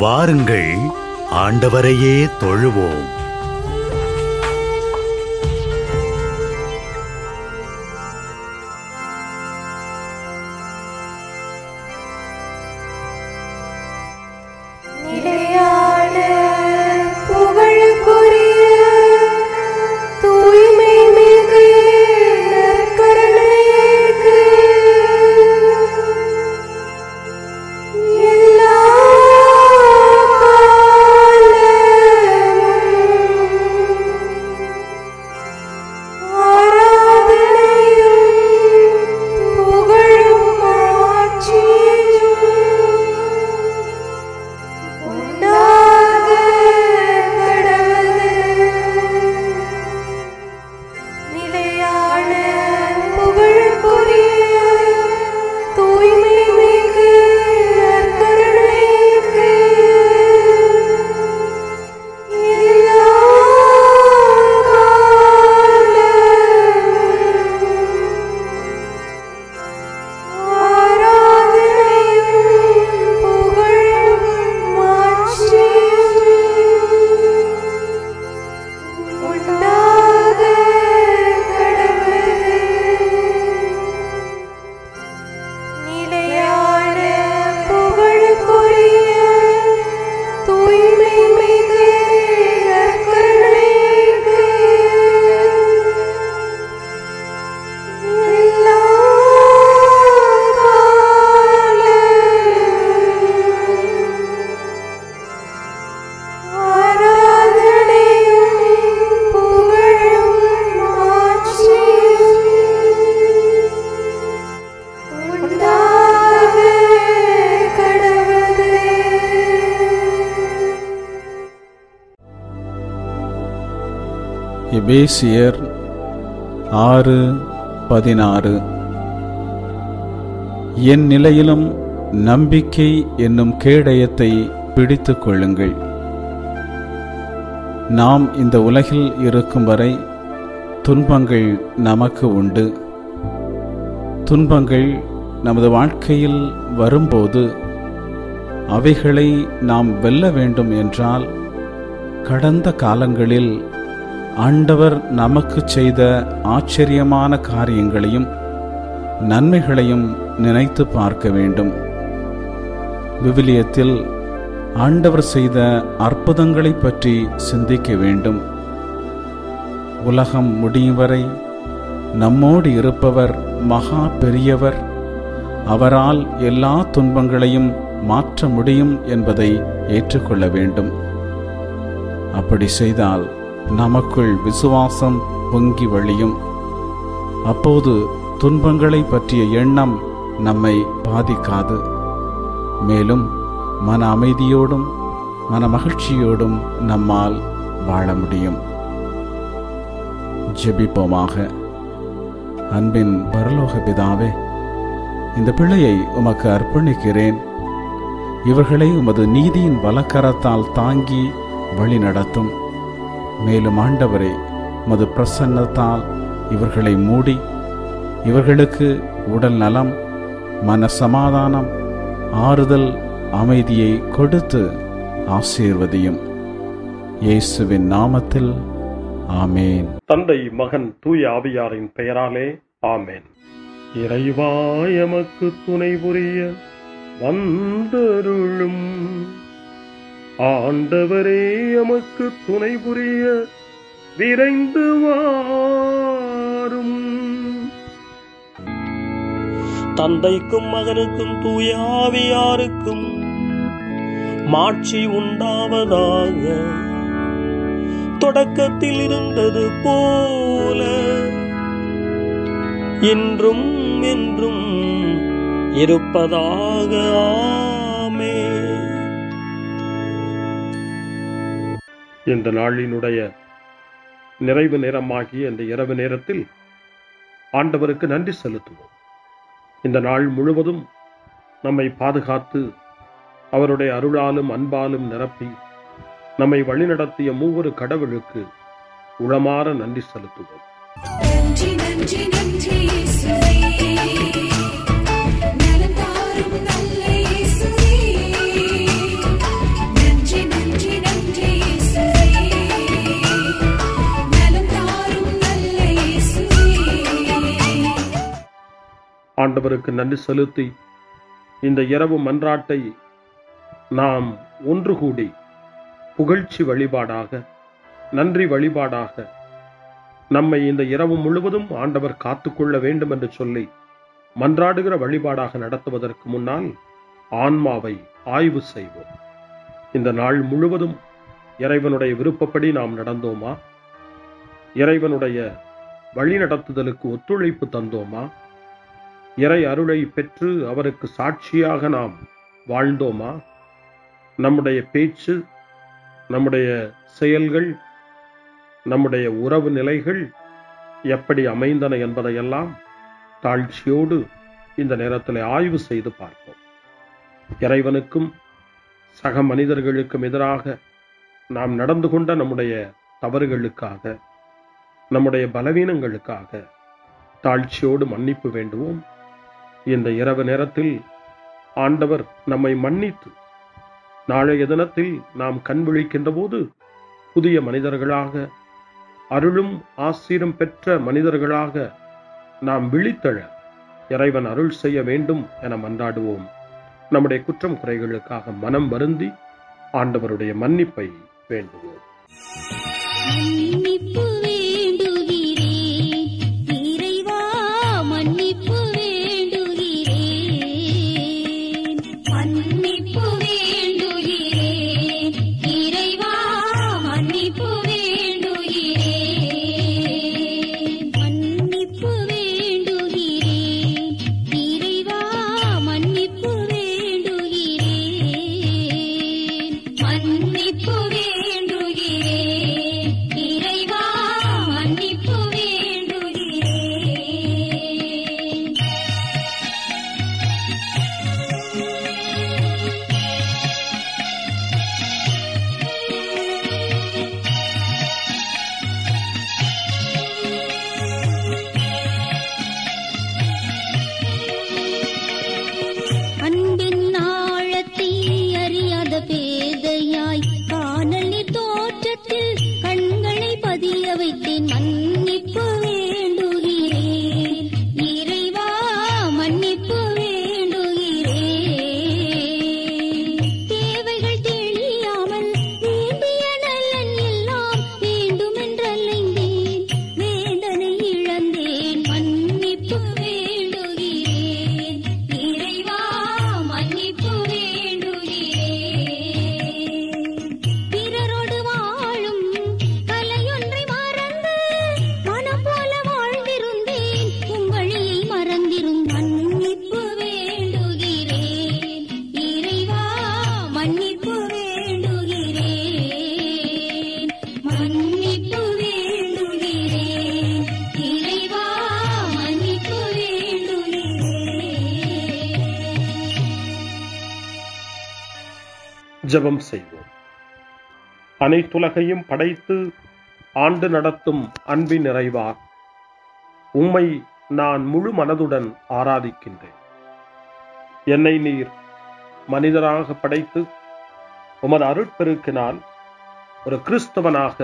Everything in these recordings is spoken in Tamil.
வாருங்கள், ஆண்டவரையே தொழுவோம். எபேசியர் 6:16. என் நிலையிலும் நம்பிக்கை என்னும் கேடயத்தை பிடித்துக் கொள்ளுங்கள். நாம் இந்த உலகில் இருக்கும் வரை துன்பங்கள் நமக்கு உண்டு. துன்பங்கள் நமது வாழ்க்கையில் வரும்போது அவைகளை நாம் வெல்ல வேண்டும் என்றால் கடந்த காலங்களில் ஆண்டவர் நமக்கு செய்த ஆச்சரியமான காரியங்களையும் நன்மைகளையும் நினைத்து பார்க்க வேண்டும். விவிலியத்தில் ஆண்டவர் செய்த அற்புதங்களை பற்றி சிந்திக்க வேண்டும். உலகம் முடியும் வரை நம்மோடு இருப்பவர் மகா பெரியவர். அவரால் எல்லா துன்பங்களையும் மாற்ற முடியும் என்பதை ஏற்றுக்கொள்ள வேண்டும். அப்படி செய்தால் நமக்குள் விசுவாசம் பொங்கி வழியும். அப்போது துன்பங்களை பற்றிய எண்ணம் நம்மை பாதிக்காது. மேலும் மன அமைதியோடும் மன மகிழ்ச்சியோடும் நம்மால் வாழ முடியும். ஜெபிப்போமாக. அன்பின் பரலோக பிதாவே, இந்த பிள்ளையை உமக்கு அர்ப்பணிக்கிறேன். இவர்களை உமது நீதியின் வலக்கரத்தால் தாங்கி வழி நடத்தும். மேலும் ஆண்டவரே, உமது பிரசன்னத்தால் இவர்களை மூடி இவர்களுக்கு உடல் நலம், மன சமாதானம், ஆறுதல், அமைதியை கொடுத்து ஆசீர்வதியும். இயேசுவின் நாமத்தில் ஆமேன். தந்தை, மகன், தூய ஆவியாரின் பெயராலே ஆமேன். இறைவா எமக்கு துணை புரிய வந்தருளும். ஆண்டவரே எமக்கு துணை புரிய விரைந்து வாரும். தந்தைக்கும் மகனுக்கும் தூய ஆவியாருக்கும் மாட்சி உண்டாவதாக. தொடக்கத்தில் இருந்தது போல இன்றும் என்றும் இருப்பதாக. ஆமென். இந்த நாளினுடைய நிறைவு நேரமாகிய இந்த இரவு நேரத்தில் ஆண்டவருக்கு நன்றி செலுத்துவோம். இந்த நாள் முழுவதும் நம்மை பாதுகாத்து அவருடைய அருளாலும் அன்பாலும் நிரப்பி நம்மை வழிநடத்திய மூவரு கடவுளுக்கு உளமாற நன்றி செலுத்துவோம். ஆண்டவருக்கு நன்றி செலுத்தி இந்த இரவு மன்றாட்டை நாம் ஒன்று கூடி புகழ்ச்சி வழிபாடாக, நன்றி வழிபாடாக நம்மை இந்த இரவு முழுவதும் ஆண்டவர் காத்துக்கொள்ள வேண்டும் என்று சொல்லி மன்றாடுகிற வழிபாடாக நடத்துவதற்கு முன்னால் ஆன்மாவை ஆய்வு செய்வோம். இந்த நாள் முழுவதும் இறைவனுடைய விருப்பப்படி நாம் நடந்தோமா? இறைவனுடைய வழி நடத்துதலுக்கு ஒத்துழைப்பு தந்தோமா? இறை அருளை பெற்று அவருக்கு சாட்சியாக நாம் வாழ்ந்தோமா? நம்முடைய பேச்சு, நம்முடைய செயல்கள், நம்முடைய உறவு நிலைகள் எப்படி அமைந்தன என்பதையெல்லாம் தாழ்ச்சியோடு இந்த நேரத்தில் ஆய்வு செய்து பார்ப்போம். இறைவனுக்கும் சக மனிதர்களுக்கும் எதிராக நாம் நடந்து கொண்ட நம்முடைய தவறுகளுக்காக, நம்முடைய பலவீனங்களுக்காக தாழ்ச்சியோடு மன்னிப்பு வேண்டுவோம். இந்த இரவு நேரத்தில் ஆண்டவர் நம்மை மன்னித்து நாளைய தினத்தில் நாம் கண் விழிக்கின்ற போது புதிய மனிதர்களாக, அருளும் ஆசீரும் பெற்ற மனிதர்களாக நாம் விழித்தெழ இறைவன் அருள் செய்ய வேண்டும் என மன்றாடுவோம். நம்முடைய குற்றம் குறைகளுக்காக மனம் வருந்தி ஆண்டவருடைய மன்னிப்பை வேண்டுவோம். மன்னிப்பு வேண்டுகிறேன் இறைவா, மன்னிப்பு வேண்டுகிறேன். மன்னிப்பு வேண்டுகிறேன் இறைவா, மன்னிப்பு வேண்டுகிறேன். மன்னிப்பு வேண்டுகிறேன் இறைவா, மன்னிப்பு வேண்டுகிறேன். மன்னிப்பு வேண்டுகிறேன் இறைவா, மன்னிப்பு வேண்டுகிறேன். அன்பின் ஆழத்தை அறியாத பேதையாய் காணலில் தோற்றத்தில் கண்களை பதிய வைத்தேன். மன்னிப்பு வேண்டுகிறேன் இறைவா, மன்னிப்பு வேண்டுகிறேன். தேவைகள் தெரியாமல் வேண்டிய நலன் எல்லாம் வேண்டுமென்றலைந்தேன், வேதனை இழந்தேன். மன்னிப்பு வேண்டுகிறேன் இறைவா, மன்னிப்பு வேண்டுகிறேன். பிறரோடு வாழும் கலையொன்றை மறந்து மனம் போல வாழ்ந்திருந்தேன், உம் வழியை மறந்திரும். மன்னிப்பு வேண்டுகிறேன் இறைவா, மன்னிப்பு வேண்டுகிறேன். மன்னிப்பு வேண்டுகிறேன் இறைவா, மன்னிப்பு வேண்டுகிறேன். ஜெபம் செய்வோம். அனைத்துலகையும் படைத்து ஆண்டு நடத்தும் அன்பின் நிறைவா, உம்மை நான் முழு மனதுடன் ஆராதிக்கின்றேன். என்னை நீர் மனிதராக படைத்து உமது அருட்பெருக்கினால் ஒரு கிறிஸ்தவனாக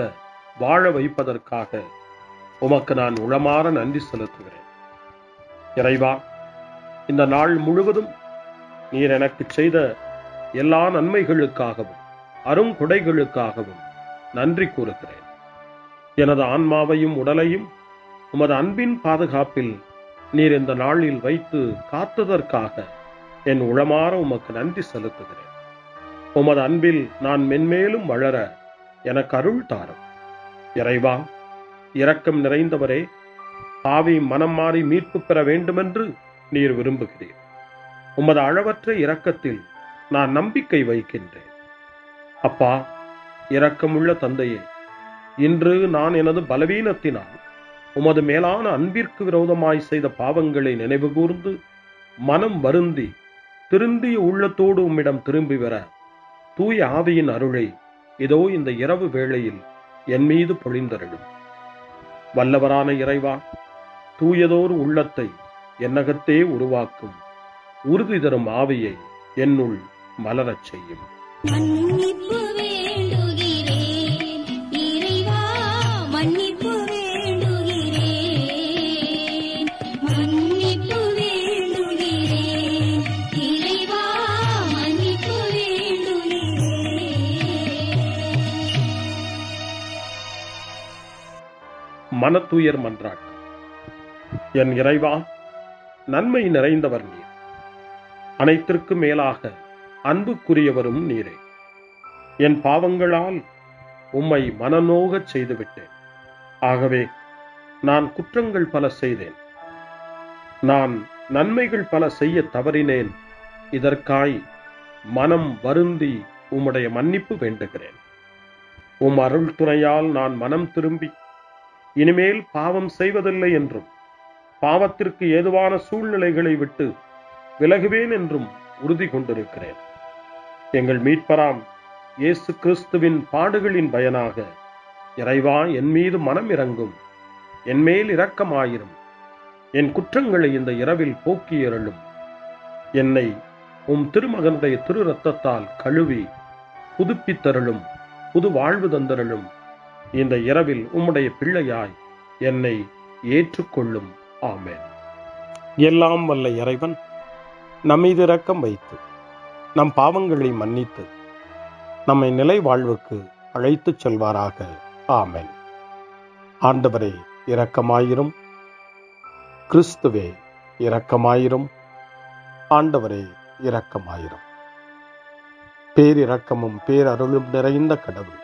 வாழ வைப்பதற்காக உமக்கு நான் உளமாற நன்றி செலுத்துகிறேன். இறைவா, இந்த நாள் முழுவதும் நீர் எனக்கு செய்த எல்லா நன்மைகளுக்காகவும் அருங்கொடைகளுக்காகவும் நன்றி கூறுகிறேன். எனது ஆன்மாவையும் உடலையும் உமது அன்பின் பாதுகாப்பில் நீர் இந்த நாளில் வைத்து காத்ததற்காக என் உளமாற உமக்கு நன்றி செலுத்துகிறேன். உமது அன்பில் நான் மென்மேலும் வளர எனக்கு அருள் தாரும். இறைவா, இரக்கம் நிறைந்தவரே, பாவி மனம் மாறி மீட்பு பெற வேண்டுமென்று நீர் விரும்புகிறீர். உமது அளவற்ற இரக்கத்தில் நான் நம்பிக்கை வைக்கின்றேன். அப்பா, இரக்கமுள்ள தந்தையே, இன்று நான் எனது பலவீனத்தினால் உமது மேலான அன்பிற்கு விரோதமாய் செய்த பாவங்களை நினைவு கூர்ந்து மனம் வருந்தி திருந்திய உள்ளத்தோடு உம்மிடம் திரும்பி வர தூய ஆவியின் அருளை இதோ இந்த இரவு வேளையில் என் மீது பொழிந்தருளும். வல்லவரான இறைவா, தூயதோர் உள்ளத்தை என்னகத்தே உருவாக்கும் உறுதி தரும் ஆவியை என்னுள் மலரச் செய்யும். மன்னிப்பு வேண்டுகிறேன் இறைவா, மன்னிப்பு வேண்டுகிறேன். மன்னிப்பு வேண்டுகிறேன் மனத்துயர் மன்றாட்டு. என் இறைவா, நன்மை நிறைந்தவர் நீர், அனைத்திற்கும் மேலாக அன்புக்குரியவரும் நீரே. என் பாவங்களால் உம்மை மனநோகச் செய்துவிட்டேன். ஆகவே நான் குற்றங்கள் பல செய்தேன். நான் நன்மைகள் பல செய்ய தவறினேன். இதற்காய் மனம் வருந்தி உம்முடைய மன்னிப்பு வேண்டுகிறேன். உம் அருள் துணையால் நான் மனம் திரும்பி இனிமேல் பாவம் செய்வதில்லை என்றும் பாவத்திற்கு ஏதுவான சூழ்நிலைகளை விட்டு விலகுவேன் என்றும் உறுதி கொண்டிருக்கிறேன். எங்கள் மீட்பராம் இயேசு கிறிஸ்துவின் பாடுகளின் பயனாக இறைவா, என் மீது மனம் இறங்கும், என் மேல் இரக்கமாயிரும். என் குற்றங்களை இந்த இரவில் போக்கி அருளும். என்னை உம் திருமகனுடைய திரு இரத்தத்தால் கழுவி புதுப்பித்தருளும், புது வாழ்வு தந்தருளும். இந்த இரவில் உம்முடைய பிள்ளையாய் என்னை ஏற்றுக்கொள்ளும். ஆமென். எல்லாம் வல்ல இறைவன் நம்மீது இரக்கம் வைத்து நம் பாவங்களை மன்னித்து நம்மை நிலை வாழ்வுக்கு அழைத்துச் செல்வாராக. ஆமென். ஆண்டவரே இரக்கமாயிரும். கிறிஸ்துவே இரக்கமாயிரும். ஆண்டவரே இரக்கமாயிரும். பேரிரக்கமும் பேரருளும் நிறைந்த கடவுள்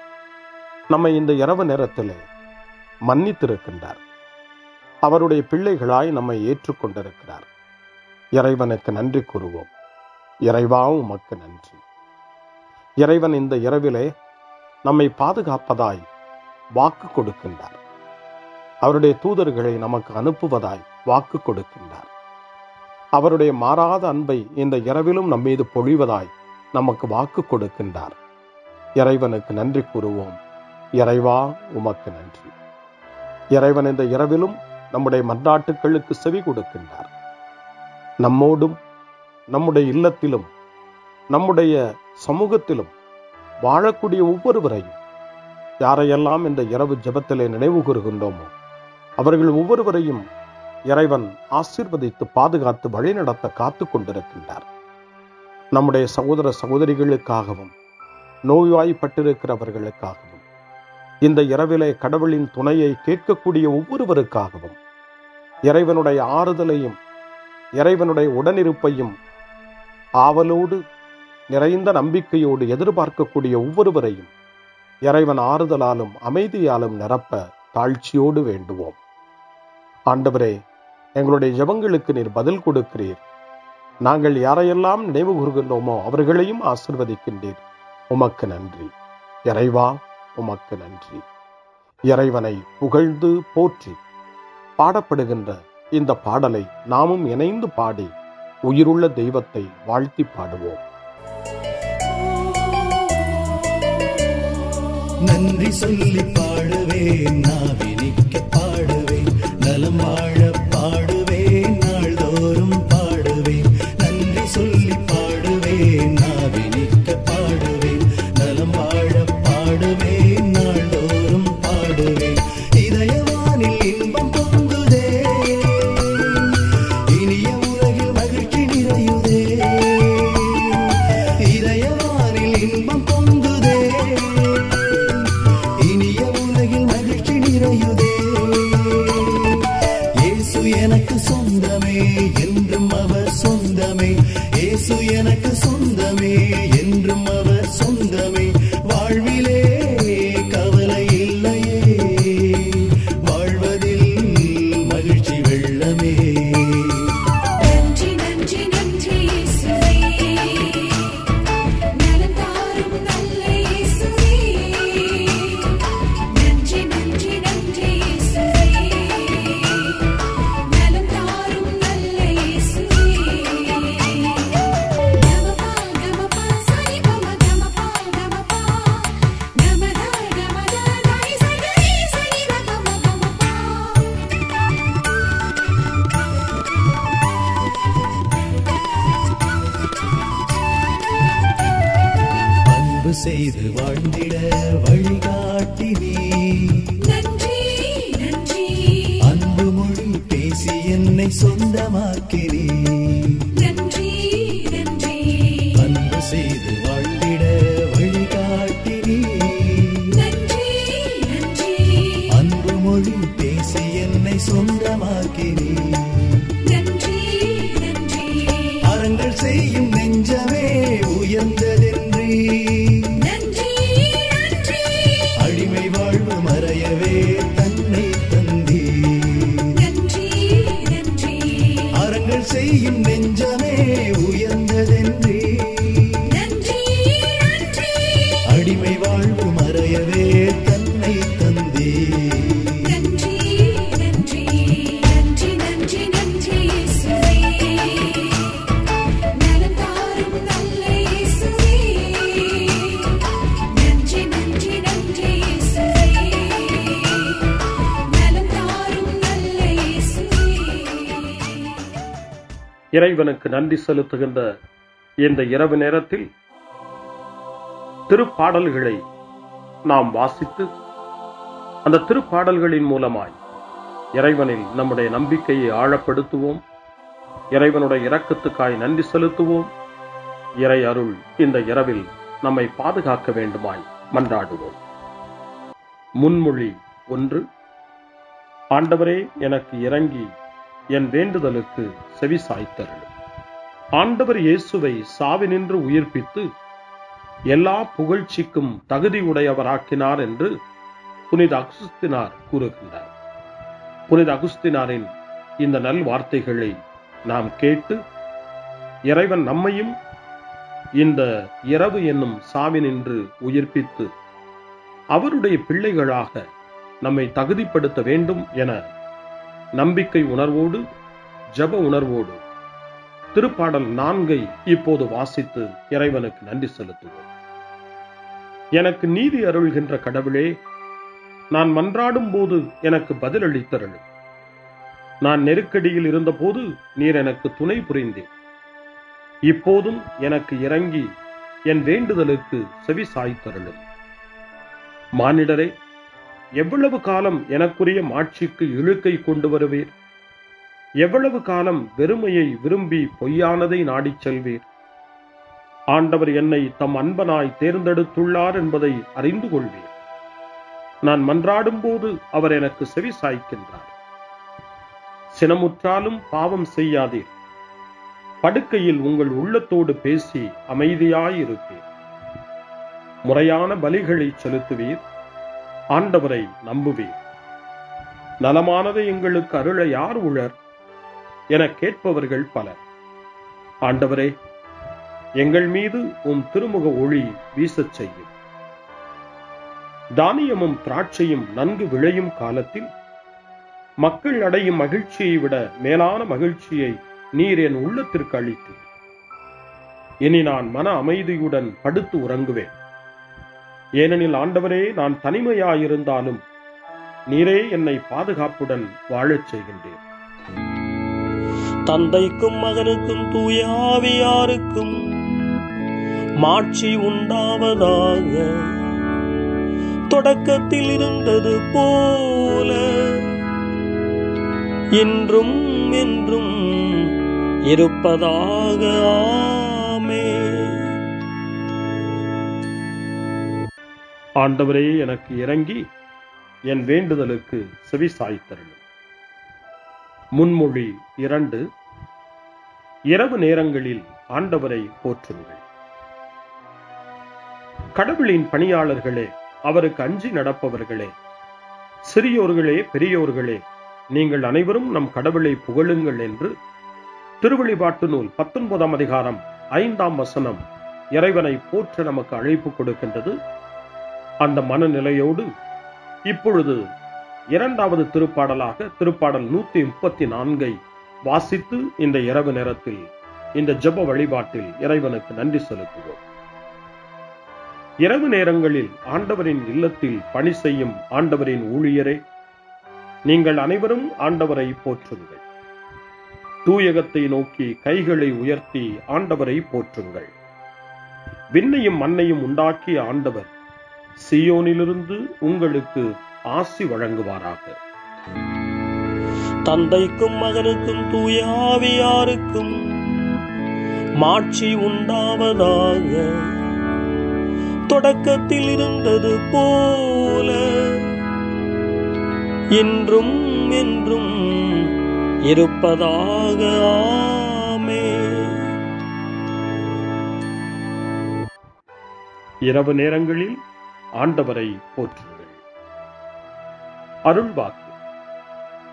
நம்மை இந்த இரவு நேரத்திலே மன்னித்திருக்கின்றார். அவருடைய பிள்ளைகளாய் நம்மை ஏற்றுக்கொண்டிருக்கிறார். இறைவனுக்கு நன்றி கூறுவோம். இறைவா, உமக்கு நன்றி. இறைவன் இந்த இரவிலே நம்மை பாதுகாப்பதாய் வாக்கு கொடுக்கின்றார். அவருடைய தூதர்களை நமக்கு அனுப்புவதாய் வாக்கு கொடுக்கின்றார். அவருடைய மாறாத அன்பை இந்த இரவிலும் நம்மீது பொழிவதாய் நமக்கு வாக்கு கொடுக்கின்றார். இறைவனுக்கு நன்றி கூறுவோம். இறைவா, உமக்கு நன்றி. இறைவன் இந்த இரவிலும் நம்முடைய மன்றாட்டுக்களுக்கு செவி கொடுக்கின்றார். நம்மோடும் நம்முடைய இல்லத்திலும் நம்முடைய சமூகத்திலும் வாழக்கூடிய ஒவ்வொருவரையும், யாரையெல்லாம் இந்த இரவு ஜெபத்திலே நினைவு கூறுகின்றோமோ அவர்கள் ஒவ்வொருவரையும் இறைவன் ஆசீர்வதித்து பாதுகாத்து வழிநடத்த காத்து கொண்டிருக்கின்றார். நம்முடைய சகோதர சகோதரிகளுக்காகவும் நோய்வாய்ப்பட்டிருக்கிறவர்களுக்காகவும் இந்த இரவிலே கடவுளின் துணையை கேட்கக்கூடிய ஒவ்வொருவருக்காகவும் இறைவனுடைய ஆறுதலையும் இறைவனுடைய உடனிருப்பையும் ஆவலோடு நிறைந்த நம்பிக்கையோடு எதிர்பார்க்கக்கூடிய ஒவ்வொருவரையும் இறைவன் ஆறுதலாலும் அமைதியாலும் நிரப்ப தாழ்ச்சியோடு வேண்டுவோம். ஆண்டவரே, எங்களுடைய ஜெபங்களுக்கு நீர் பதில் கொடுக்கிறீர். நாங்கள் யாரையெல்லாம் நினைவு கூறுகின்றோமோ அவர்களையும் ஆசீர்வதிக்கின்றீர். உமக்கு நன்றி. இறைவா, உமக்கு நன்றி. இறைவனை புகழ்ந்து போற்றி பாடப்படுகின்ற இந்த பாடலை நாமும் இணைந்து பாடி உயிருள்ள தெய்வத்தை வாழ்த்தி பாடுவோம். நன்றி சொல்லி பாடுவேன், நாவினிக்க பாடுவேன், நலம் வாழ பாடுவேன், நாள்தோறும் பாடுவேன். நன்றி சொல்லி பாடுவேன், நாவினிக்க பாடுவேன், நலம் வாழ பாடுவேன், நாள்தோறும் பாடுவேன். இதயவானில் இன்பம் பொங்குதே, இனிய உலகில் மகிழ்ச்சி நிறையுதே. இதயவானில் இன்பம் பொங்குதே, இனிய உலகில் மகிழ்ச்சி நிறையுதே. இயேசு எனக்கு சொந்தமே, என்றும் அவர் சொந்தமே. இயேசு எனக்கு சொந்தமே, என்றும் அவர் சொந்தமே. வாழ்விலே கவலை இல்லையே, வாழ்வதில் மகிழ்ச்சி வெள்ளமே. நன்றி நன்றி நன்றி இயேசுவே, நலம் தாரும் நல்ல இயேசுவே. நன்றி நன்றி நன்றி இயேசுவே, நலம் தாரும் நல்ல இயேசுவே. கமபா கமபா சரி கம கமபா கமபா, கமதா கமதா தாய் சரி சரி கம கமபா. அன்பு செய்து வாழ்ந்திட வழிகாட்டி நீ, நன்றி நன்றி அன்பு மொழி பேசி என்னை சொந்தமாக்கி நீ. நன்றி நன்றி அன்பு செய்து வாழ்ந்திட வழிகாட்டி நீ, நன்றி நன்றி அன்பு மொழி பேசி துதியின் நெஞ்சமே உயர்ந்ததென்றே. நன்றி நன்றி அடிமை வாழ்வு மறையவே தன்னை தந்தே. நன்றி நன்றி நன்றி நன்றி நன்றி இயேசுவே. நலம் தாரும் நல்ல இயேசுவே. நன்றி நன்றி நன்றி இயேசுவே. நலம் தாரும் நல்ல இயேசுவே. இறைவனுக்கு நன்றி செலுத்துகின்ற இந்த இரவு நேரத்தில் திருப்பாடல்களை நாம் வாசித்து அந்த திருப்பாடல்களின் மூலமாய் இறைவனில் நம்முடைய நம்பிக்கையை ஆழப்படுத்துவோம். இறைவனுடைய இரக்கத்துக்காய் நன்றி செலுத்துவோம். இறை அருள் இந்த இரவில் நம்மை பாதுகாக்க வேண்டுமாய் மன்றாடுவோம். முன்மொழி 1. ஆண்டவரே, எனக்கு இறங்கி என் வேண்டுதலுக்கு செவி சாய்த்தருளும். ஆண்டவர் இயேசுவை சாவினின்று உயிர்ப்பித்து எல்லா புகழ்ச்சிக்கும் தகுதி உடையவராக்கினார் என்று புனித அகுஸ்தினார் கூறுகின்றார். புனித அகுஸ்தினாரின் இந்த நல் வார்த்தைகளை நாம் கேட்டு இறைவன் நம்மையும் இந்த இரவு என்னும் சாவினின்று உயிர்ப்பித்து அவருடைய பிள்ளைகளாக நம்மை தகுதிப்படுத்த வேண்டும் என நம்பிக்கை உணர்வோடு ஜப உணர்வோடு திருப்பாடல் 4 இப்போது வாசித்து இறைவனுக்கு நன்றி செலுத்துவோம். எனக்கு நீதி அருள்கின்ற கடவுளே, நான் மன்றாடும் போது எனக்கு பதிலளித்தருளும். நான் நெருக்கடியில் இருந்தபோது நீர் எனக்கு துணை புரிந்தீர். இப்போதும் எனக்கு இறங்கி என் வேண்டுதலுக்கு செவி சாய்த்தருளும். மானிடரே, எவ்வளவு காலம் எனக்குரிய மாட்சிக்கு இழுக்கை கொண்டு வருவீர்? எவ்வளவு காலம் வெறுமையை விரும்பி பொய்யானதை நாடிச் செல்வீர்? ஆண்டவர் என்னை தம் அன்பனாய் தேர்ந்தெடுத்துள்ளார் என்பதை அறிந்து கொள்வீர். நான் மன்றாடும் போது அவர் எனக்கு செவி சாய்க்கின்றார். சினமுற்றாலும் பாவம் செய்யாதீர். படுக்கையில் உங்கள் உள்ளத்தோடு பேசி அமைதியாயிருப்பீர். முறையான பலிகளை செலுத்துவீர். ஆண்டவரை நம்புவீர். நலமானதை எங்களுக்கு அருள யார் உளர் என கேட்பவர்கள் பலர். ஆண்டவரே, எங்கள் மீது உம் திருமுக ஒளி வீசச் செய்யும். தானியமும் திராட்சையும் நன்கு விளையும் காலத்தில் மக்கள் அடையும் மகிழ்ச்சியை விட மேலான மகிழ்ச்சியை நீர் என் உள்ளத்திற்கு அளித்தீர். இனி நான் மன அமைதியுடன் படுத்து உறங்குவேன். ஏனெனில் ஆண்டவரே, நான் தனிமையாயிருந்தாலும் நீரே என்னை பாதுகாப்புடன் வாழச் செய்கின்றேன். தந்தைக்கும் மகனுக்கும் தூய ஆவியாருக்கும் மாட்சி உண்டாவதாக. தொடக்கத்தில் இருந்தது போல இன்றும் என்றும் இருப்பதாக. ஆமென். ஆண்டவரே, எனக்கு இறங்கி என் வேண்டுதலுக்கு செவி சாய்த்தருளும். முன்மொழி 2. இரவு நேரங்களில் ஆண்டவரை போற்றுங்கள். கடவுளின் பணியாளர்களே, அவருக்கு அஞ்சி நடப்பவர்களே, சிறியோர்களே பெரியோர்களே, நீங்கள் அனைவரும் நம் கடவுளை புகழுங்கள் என்று திருவெளிப்பாட்டு நூல் 19ஆம் அதிகாரம் 5ஆம் வசனம் இறைவனை போற்ற நமக்கு அழைப்பு கொடுக்கின்றது. அந்த மனநிலையோடு இப்பொழுது 2வது திருப்பாடலாக திருப்பாடல் 134 வாசித்து இந்த இரவு நேரத்தில் இந்த ஜெப வழிபாட்டில் இறைவனுக்கு நன்றி செலுத்துவோம். இரவு நேரங்களில் ஆண்டவரின் இல்லத்தில் பணி செய்யும் ஆண்டவரின் ஊழியரே, நீங்கள் அனைவரும் ஆண்டவரை போற்றுங்கள். தூயகத்தை நோக்கி கைகளை உயர்த்தி ஆண்டவரை போற்றுங்கள். விண்ணையும் மண்ணையும் உண்டாக்கிய ஆண்டவர் சீயோனிலிருந்து உங்களுக்கு ஆசி வழங்குவாராக. தந்தைக்கும் மகனுக்கும் தூய ஆவியாருக்கும் மாட்சி உண்டாவதாக. தொடக்கத்தில் இருந்தது போல இன்றும் என்றும் இருப்பதாக. ஆமென். இரவு நேரங்களில் ஆண்டவரை போற்றுங்கள். அருள்வாக்கு.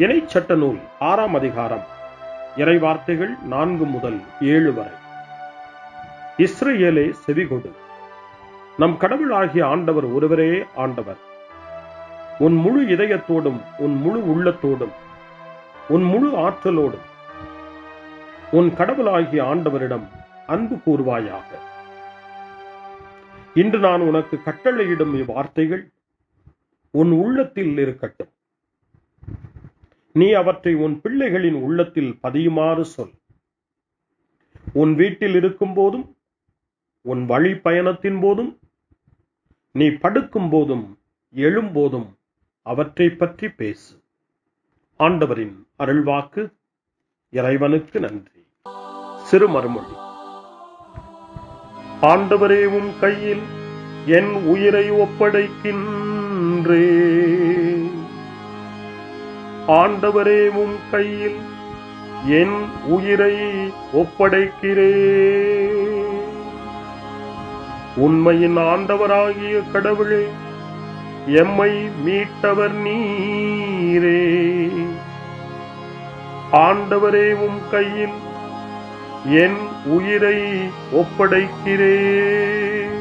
இணைச்சட்ட நூல் 6ஆம் அதிகாரம் இறை வார்த்தைகள் 4 முதல் 7 வரை. இஸ்ரவேலே செவிகொடு, நம் கடவுளாகிய ஆண்டவர் ஒருவரே ஆண்டவர். உன் முழு இதயத்தோடும், உன் முழு உள்ளத்தோடும், உன் முழு ஆற்றலோடும் உன் கடவுளாகிய ஆண்டவரிடம் அன்பு கூர்வாயாக. இன்று நான் உனக்கு கட்டளையிடும் இவ்வார்த்தைகள் உன் உள்ளத்தில் இருக்கட்டும். நீ அவற்றை உன் பிள்ளைகளின் உள்ளத்தில் பதியுமாறு சொல். உன் வீட்டில் இருக்கும் போதும், உன் வழி பயணத்தின் போதும், நீ படுக்கும் போதும் எழும்போதும் அவற்றை பற்றி பேசு. ஆண்டவரின் அருள்வாக்கு. இறைவனுக்கு நன்றி. சிறு மறுமொழி. ஆண்டவரே, உம் கையில் என் உயிரை ஒப்படைக்கின்றேன். ஆண்டவரே, உம் கையில் என் உயிரை ஒப்படைக்கிறேன். உண்மையின் ஆண்டவராகிய கடவுளே, எம்மை மீட்டவர் நீரே. ஆண்டவரே, உம் கையில் என் உயிரை ஒப்படைக்கிறேன்.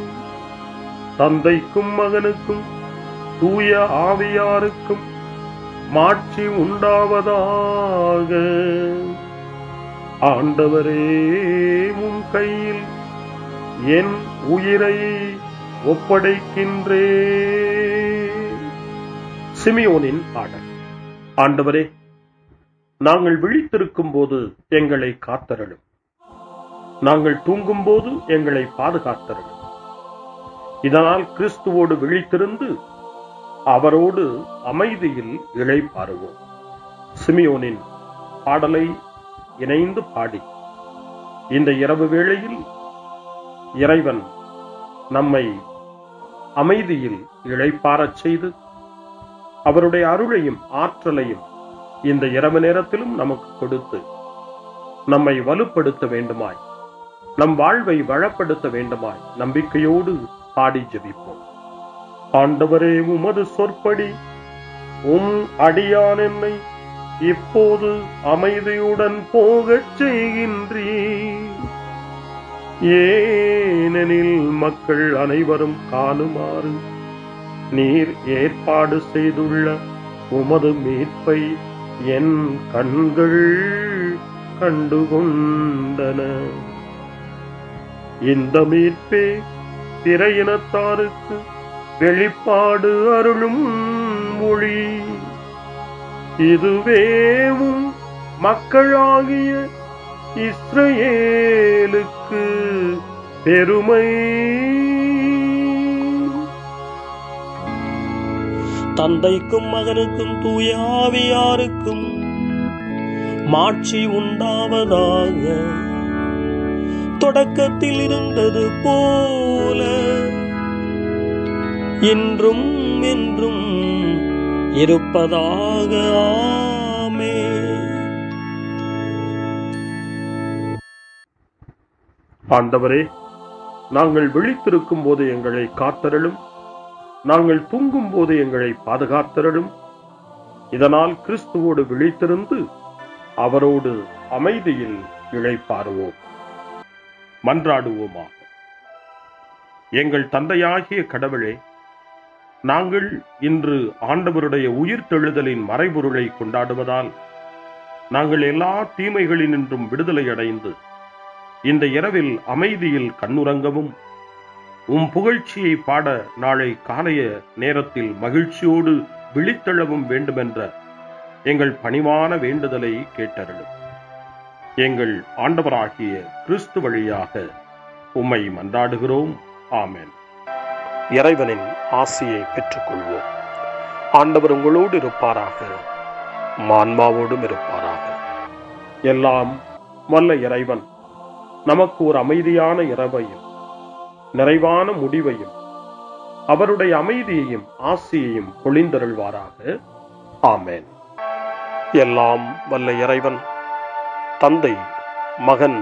தந்தைக்கும் மகனுக்கும் தூய ஆவியாருக்கும் மாட்சி உண்டாவதாக. ஆண்டவரே, உம் கையில் என் உயிரை ஒப்படைக்கின்றேன். சிமியோனின் பாடல். ஆண்டவரே, நாங்கள் விழித்திருக்கும் போது எங்களை காத்தருளும். நாங்கள் தூங்கும் போது எங்களை பாதுகாத்தருளும். இதனால் கிறிஸ்துவோடு விழித்திருந்து அவரோடு அமைதியில் இளைப்பாறுவோம். சிமியோனின் பாடலை இணைந்து பாடி இந்த இரவு வேளையில் இறைவன் நம்மை அமைதியில் இளைப்பாறச் செய்து அவருடைய அருளையும் ஆற்றலையும் இந்த இரவு நேரத்திலும் நமக்கு கொடுத்து நம்மை வலுப்படுத்த வேண்டுமாய், நம் வாழ்வை வளப்படுத்த வேண்டுமாய் நம்பிக்கையோடு பாடி ஜெபிப்போம். ஆண்டவரே, உமது சொற்படி உம் அடியான் என்னை இப்போது அமைதியுடன் போகச் செய்கின்றீர். ஏனெனில் மக்கள் அனைவரும் காணுமாறு நீர் ஏற்பாடு செய்துள்ள உமது மீட்பை என் கண்கள் கண்டுகொண்டன. இந்த மீட்பே பிற இனத்தாருக்கு வெளிப்பாடு அருளும் மொழி. இதுவேவும் மக்களாகிய இஸ்ரவேலுக்கு பெருமை. தந்தைக்கும் மகனுக்கும் தூய ஆவியாருக்கும் மாட்சி உண்டாவதாக. தொடக்கத்தில் இருந்தது போல இன்றும் என்றும் இருப்பதாக. ஆமென். ஆண்டவரே, நாங்கள் விழித்திருக்கும் போது எங்களை காத்தருளும். நாங்கள் தூங்கும் போது எங்களை பாதுகாத்தருளும். இதனால் கிறிஸ்துவோடு விழித்திருந்து அவரோடு அமைதியில் இளைப்பாறுவோம். மன்றாடுவோமாக. எங்கள் தந்தையாகிய கடவுளே, நாங்கள் இன்று ஆண்டவருடைய உயிர்த்தெழுதலின் மறைபொருளை கொண்டாடுவதால் நாங்கள் எல்லா தீமைகளினின்றும் விடுதலை அடைந்து இந்த இரவில் அமைதியில் கண்ணுறங்கவும் உம் புகழ்ச்சியை பாட நாளை காலைய நேரத்தில் மகிழ்ச்சியோடு விழித்தெழவும் வேண்டுமென்ற எங்கள் பணிவான வேண்டுதலை கேட்டருளும். எங்கள் ஆண்டவராகிய கிறிஸ்து வழியாக உம்மை மன்றாடுகிறோம். ஆமென். இறைவனின் ஆசியை பெற்றுக்கொள்வோம். ஆண்டவர் உங்களோடு இருப்பாராக, ஆன்மாவோடும் இருப்பாராக. எல்லாம் வல்ல இறைவன் நமக்கு ஒரு அமைதியான இரவையும் நிறைவான முடிவையும் அவருடைய அமைதியையும் ஆசியையும் பொழிந்தருள்வாராக. ஆமென். எல்லாம் வல்ல இறைவன் தந்தை, மகன்,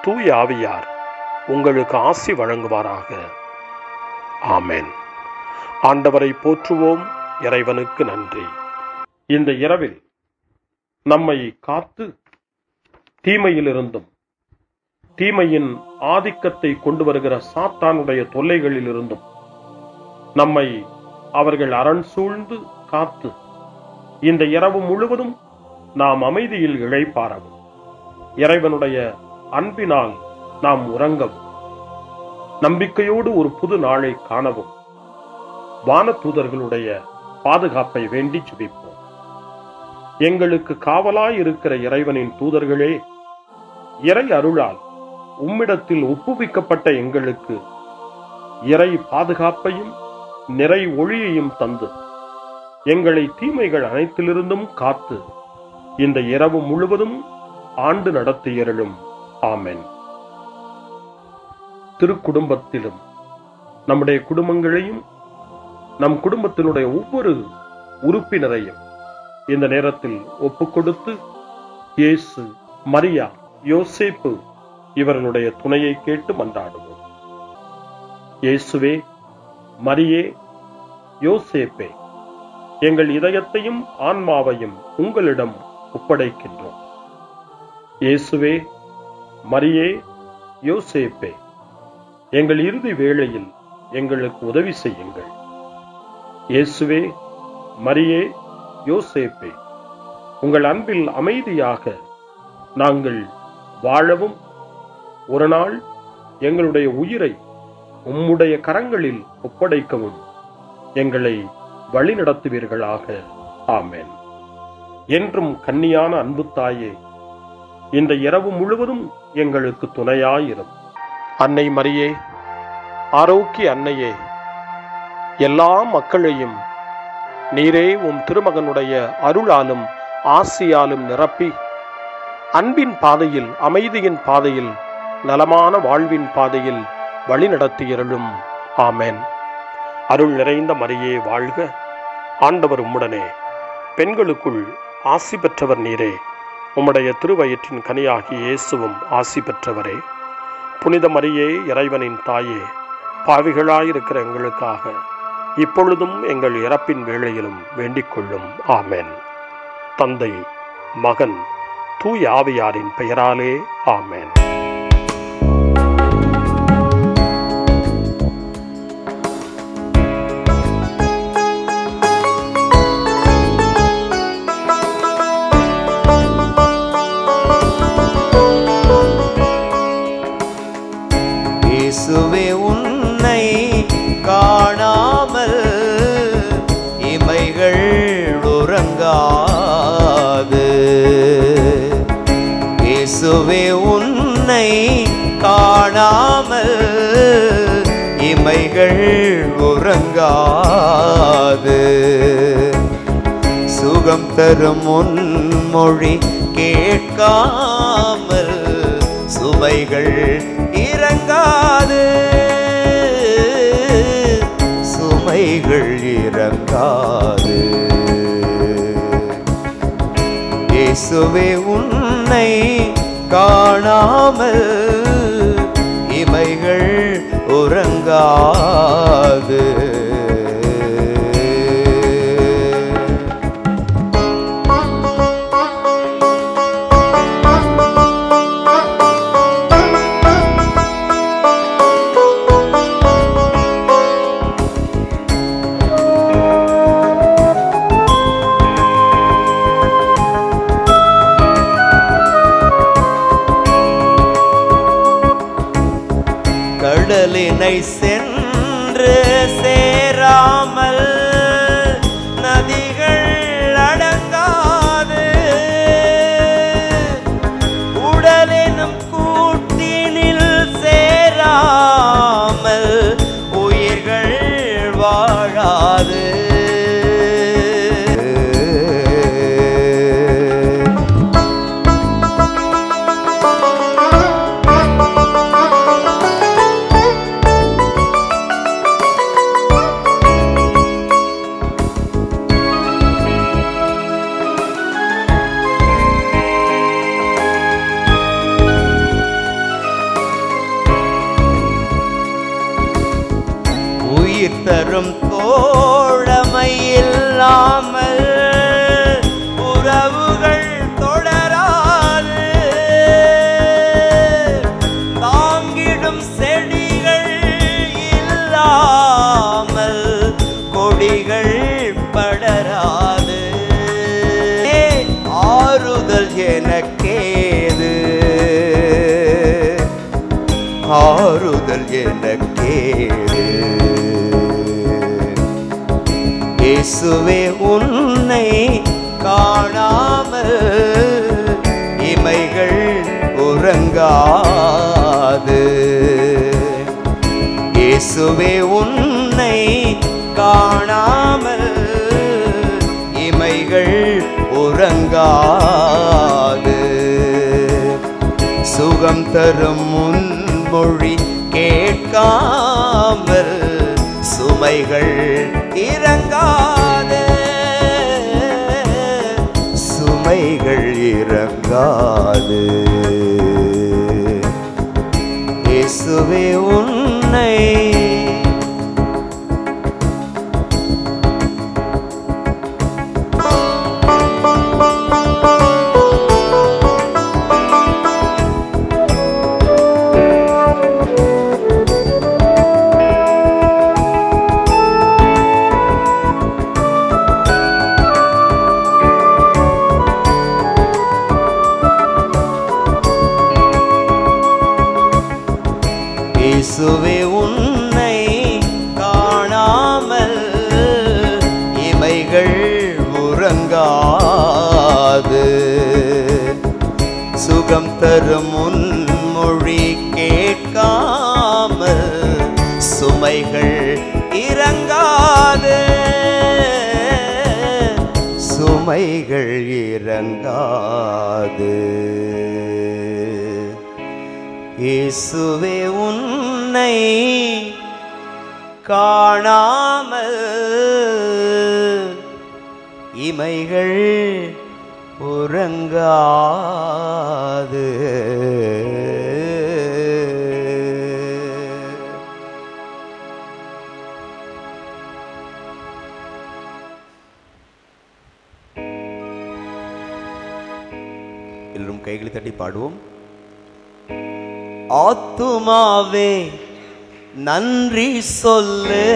தூய ஆவியார் உங்களுக்கு ஆசி வழங்குவாராக. ஆமென். ஆண்டவரை போற்றுவோம். இறைவனுக்கு நன்றி. இந்த இரவில் நம்மை காத்து தீமையிலிருந்தும் தீமையின் ஆதிக்கத்தை கொண்டு வருகிற சாத்தானுடைய தொல்லைகளிலிருந்தும் நம்மை அவர்கள் அரண் சூழ்ந்து காத்து இந்த இரவு முழுவதும் நாம் அமைதியில் இளைப்பாறவும், இறைவனுடைய அன்பினால் நாம் உறங்கவும், நம்பிக்கையோடு ஒரு புது நாளை காணவும் வானதூதர்களுடைய பாதுகாப்பை வேண்டி ஜெபிப்போம். எங்களுக்கு காவலாய் இருக்கிற இறைவனின் தூதர்களே, இறை அருளால் உம்மிடத்தில் ஒப்புவிக்கப்பட்ட எங்களுக்கு இறை பாதுகாப்பையும் நிறை ஒளியையும் தந்து எங்களை தீமைகள் அனைத்திலிருந்தும் காத்து இந்த இரவு முழுவதும் ஆண்டு நடத்தியருளும். ஆமென். திருக்குடும்பத்திலும் நம்முடைய குடும்பங்களையும் நம் குடும்பத்தினுடைய ஒவ்வொரு உறுப்பினரையும் இந்த நேரத்தில் ஒப்புக்கொடுத்து இயேசு, மரியா, யோசேப்பு இவர்களுடைய துணையை கேட்டு மன்றாடுவோம். இயேசுவே, மரியே, யோசேப்பே, எங்கள் இதயத்தையும் ஆன்மாவையும் உங்களிடம் ஒப்படைக்கின்றோம். இயேசுவே, மரியே, யோசேப்பே, எங்கள் இறுதி வேளையில் எங்களுக்கு உதவி செய்யுங்கள். இயேசுவே, மரியே, யோசேப்பே, உங்கள் அன்பில் அமைதியாக நாங்கள் வாழவும், ஒரு நாள் எங்களுடைய உயிரை உம்முடைய கரங்களில் ஒப்படைக்கவும் எங்களை வழிநடத்துவீர்களாக. ஆமென். என்றும் கன்னியான அன்பு தாயே, இந்த இரவு முழுவதும் எங்களுக்கு துணையாயிரும். அன்னை மரியே, ஆரோக்கிய அன்னையே, எல்லா மக்களையும் நீரே உம் திருமகனுடைய அருளாலும் ஆசியாலும் நிரப்பி அன்பின் பாதையில், அமைதியின் பாதையில், நலமான வாழ்வின் பாதையில் வழிநடத்தியருளும். ஆமென். அருள் நிறைந்த மரியே வாழ்க, ஆண்டவர் உம்முடனே, பெண்களுக்குள் ஆசி பெற்றவர் நீரே, உம்முடைய திருவயிற்றின் கனியாகிய இயேசுவும் ஆசி பெற்றவரே. புனித மரியே, இறைவனின் தாயே, பாவிகளாயிருக்கிற எங்களுக்காக இப்பொழுதும் எங்கள் இறப்பின் வேளையிலும் வேண்டிக் கொள்ளும். ஆமென். தந்தை, மகன், தூய ஆவியாரின் பெயராலே. ஆமென். இயேசுவே, உன்னை காணாமல் இமைகள் உறங்காது. இயேசுவே, உன்னை காணாமல் இமைகள் உறங்காது. சுகம் தரும் உன் மொழி கேட்காமல் சுமைகள் இறங்காது, சுமைகள் இறங்காது. இயேசுவே, உன்னை காணாமல் இமைகள் உறங்காது. கடலினை சென்று சேராமல் நதிகள் அடங்காது. உடலெனும் கூட்டினில் சேராமல் உயிர்கள் வாழாது. உயிர் தரும் தோழமை இல்லாமல் உறவுகள் தொடராது. ஆறுதல் என கேளு. இயேசுவே உன்னை காணாமல் இமைகள் உறங்காது. இயேசுவே உன்னை காணாமல் இமைகள் உறங்காது. சுகம் தரும் முன்மொழி கேட்காமல் சுமைகள் இறங்காது. சுமைகள் இறங்காது. இயேசுவே உன்னை இயேசுவே உன்னை காணாமல் இமைகள் உறங்காது. சுகம் தரும் முன்மொழி கேட்காமல் சுமைகள் இறங்காது. சுமைகள் இறங்காது. இயேசுவே உன்னை காணாமல் இமைகள் உறங்காது. எல்லோரும் கைகளை தட்டி பாடுவோம். ஆத்துமாவே நன்றி சொல்லு,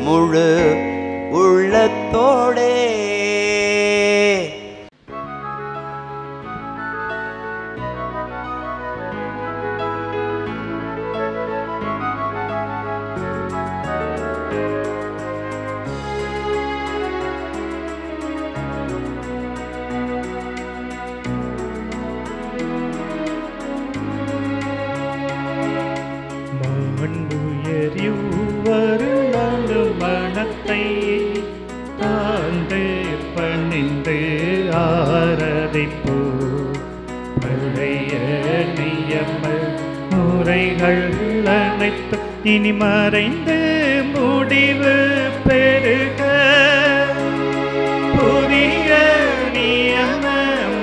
முழு உள்ளத்தோடே. மனத்தை தாழ்ந்து பணிந்து ஆராதிப்போ. பழைய நியம முறைகள் அனைத்து இனி மறைந்து முடிவு பெருக. புதிய நியம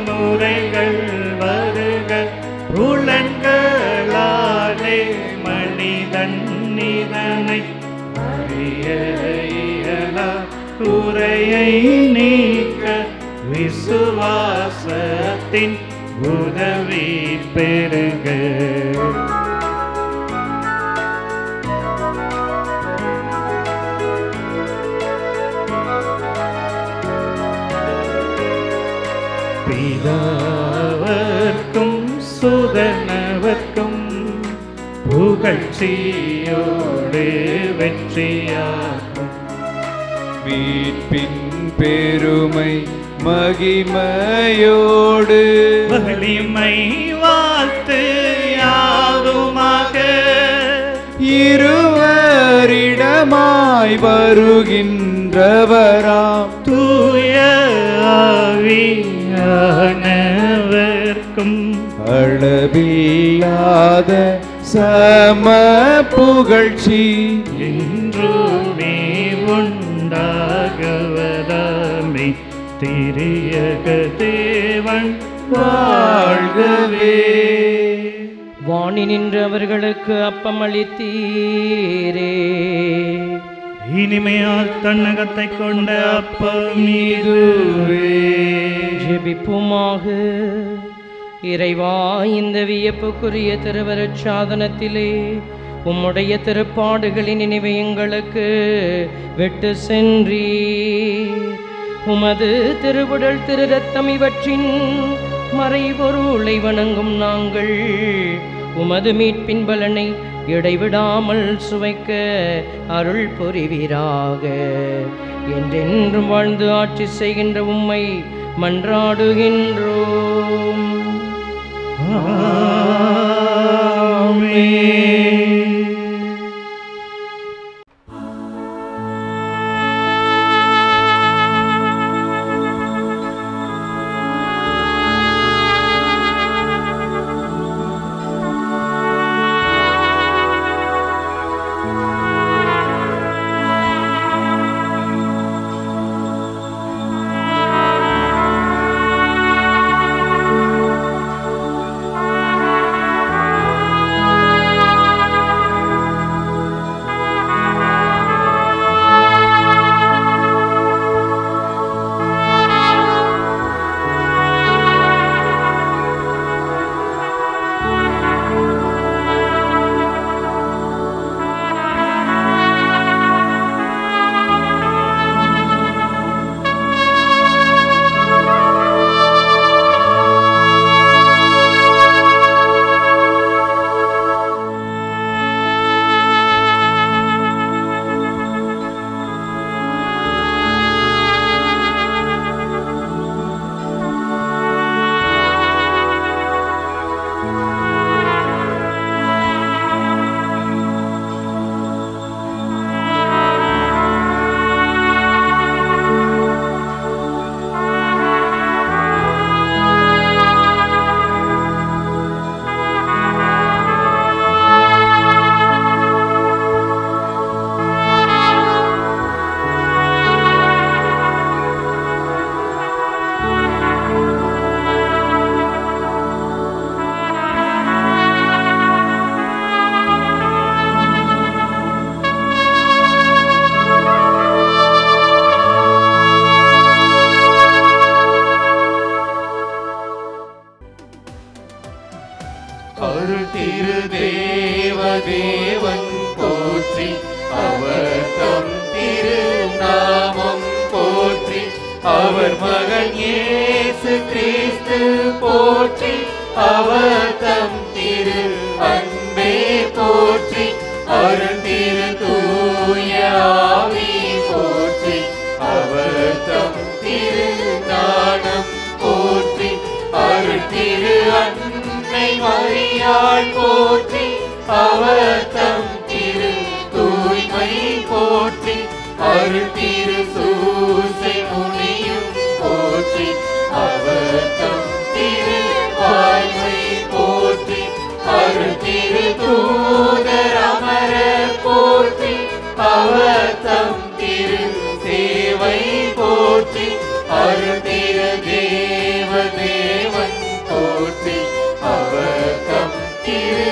முறைகள் வருக. புலன்களாலே மனிதன் இதனை குறையை நீக்க விசுவாசத்தின் உதவி பெருக. பிதாவர்க்கும் சுதனவர்க்கும் புகழ்ச்சியோடு வெற்றியாகும். மீட்பின் பெருமை மகிமையோடு வலிமை வாழ்த்து யாதுமாக. இருவரிடமாய் வருகின்றவராம் தூய ஆவியானவர்க்கும் அளவில்லாத சம புகழ்ச்சி என்றுமே உண்டாகுவதாமே. திரியக தேவன் வாழ்கவே. வாணி நின்று அவர்களுக்கு அப்பம் அளித்தீரே. இனிமையால் தன்னகத்தை கொண்ட அப்பம் இதுவே. ஜெபிப்போமாக. இறைவா, இந்த வியப்புக்குரிய திருவருட் சாதனத்திலே உம்முடைய திருப்பாடுகளின் நினைவை எங்களுக்கு விட்டு சென்றீர். உமது திருவுடல் திரு ரத்தம் இவற்றின் மறைபொருளை வணங்கும் நாங்கள் உமது மீட்பின் பலனை இடைவிடாமல் சுவைக்க அருள் புரிவீராக. என்றென்றும் வாழ்ந்து ஆட்சி செய்கின்ற உம்மை மன்றாடுகின்றோம். அருள் திரு தேவன் போற்றி, அவர் தம் திரு நாமம் போற்றி, அவர் மகன் இயேசு கிறிஸ்து போற்றி, அவர் தம் திரு அன்பே போற்றி, அருள் திரு தூய ஆவி போற்றி, அவர் தம் திரு ஞானம் போற்றி, அருள் திரு அன்னை மரியாள் போற்றி, அவர் தம் திரு தூய்மை போற்றி, அருள் திரு சூசை முனியும் போற்றி, அவர் தம் திரு வாய்மை போற்றி, அருள் திரு தூதர் அமரர் போற்றி, அவர் தம் திரு சேவை போற்றி, அருள் திரு தேவன் போற்றி, அவர் தம் திரு